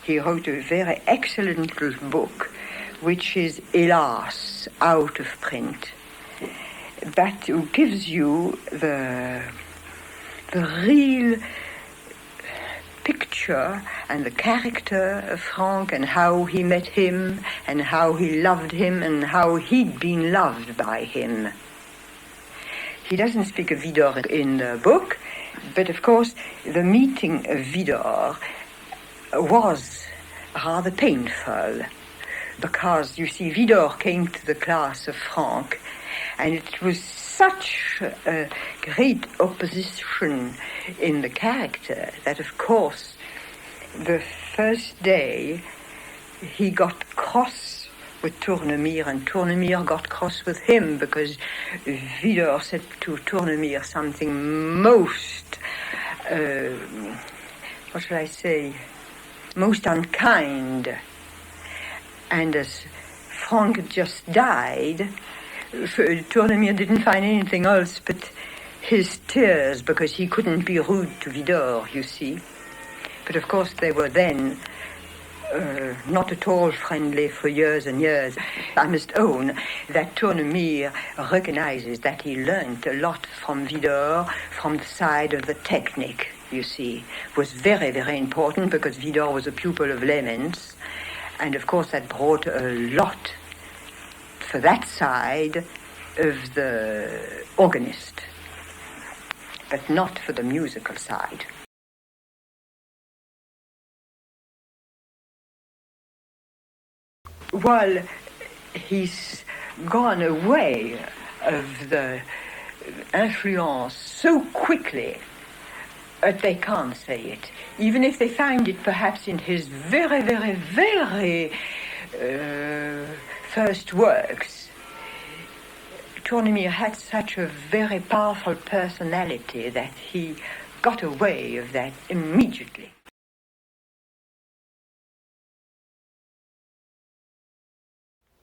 he wrote a very excellent little book, which is, hélas, out of print, but gives you the real picture and the character of Franck and how he met him and how he loved him and how he'd been loved by him. He doesn't speak of Widor in the book, but of course the meeting of Widor was rather painful because, you see, Widor came to the class of Franck and it was such a great opposition in the character that, of course, the first day he got cross with Tournemire, and Tournemire got cross with him because Widor said to Tournemire something most, what shall I say, most unkind. And as Franck had just died, Tournemire didn't find anything else but his tears, because he couldn't be rude to Widor, you see. But of course they were then not at all friendly for years and years. I must own that Tournemire recognizes that he learned a lot from Widor from the side of the technique, you see. It was very, very important because Widor was a pupil of Lehmann's, and of course that brought a lot for that side of the organist, but not for the musical side. Well, he's gone away of the influence so quickly that they can't say it. Even if they find it perhaps in his very, very, very first works, Tournemire had such a very powerful personality that he got away of that immediately.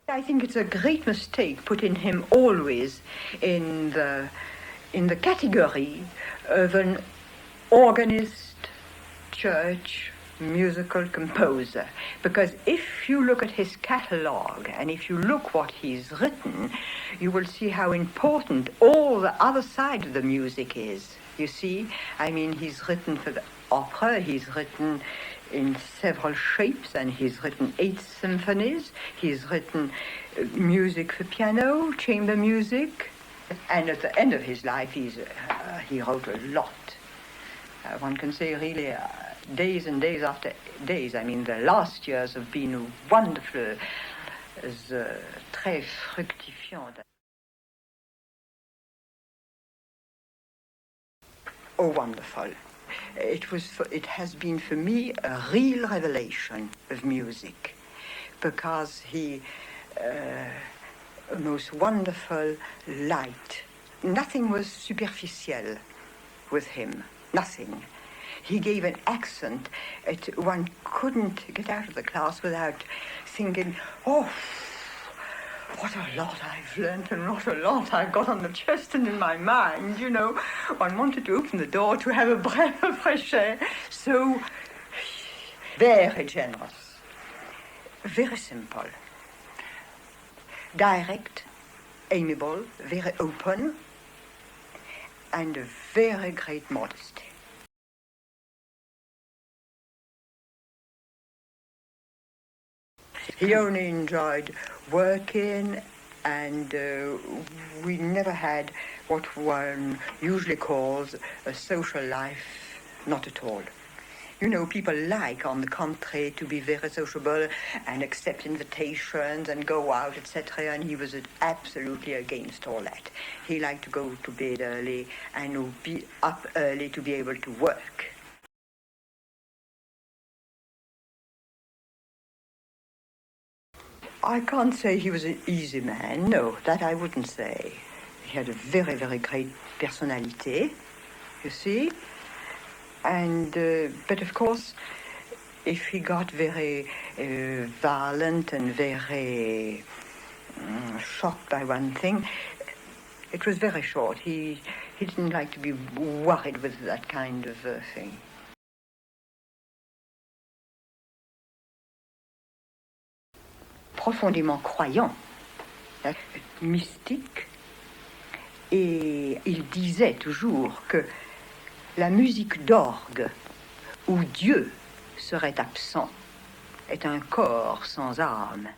I think it's a great mistake putting him always in the category of an organist, church, musical composer, because if you look at his catalogue and if you look what he's written, you will see how important all the other side of the music is. You see, I mean, he's written for the opera, he's written in several shapes, and he's written 8 symphonies, he's written music for piano, chamber music, and at the end of his life he wrote a lot. One can say really days and days after days. I mean, the last years have been wonderful, très fructifiant. Oh, wonderful. It has been for me a real revelation of music, because he, a most wonderful light. Nothing was superficial with him, nothing. He gave an accent that one couldn't get out of the class without thinking, oh, what a lot I've learned and what a lot I've got on the chest and in my mind, you know. One wanted to open the door to have a breath of fresh air. So very generous, very simple, direct, amiable, very open, and a very great modesty. He only enjoyed working, and we never had what one usually calls a social life, not at all. You know, people like, on the contrary, to be very sociable and accept invitations and go out, etc., and he was absolutely against all that. He liked to go to bed early and be up early to be able to work. I can't say he was an easy man, no, that I wouldn't say. He had a very, very great personality, you see. And, but of course, if he got very violent and very shocked by one thing, it was very short. He didn't like to be worried with that kind of thing. profondément croyant, mystique, et il disait toujours que la musique d'orgue où Dieu serait absent est un corps sans âme.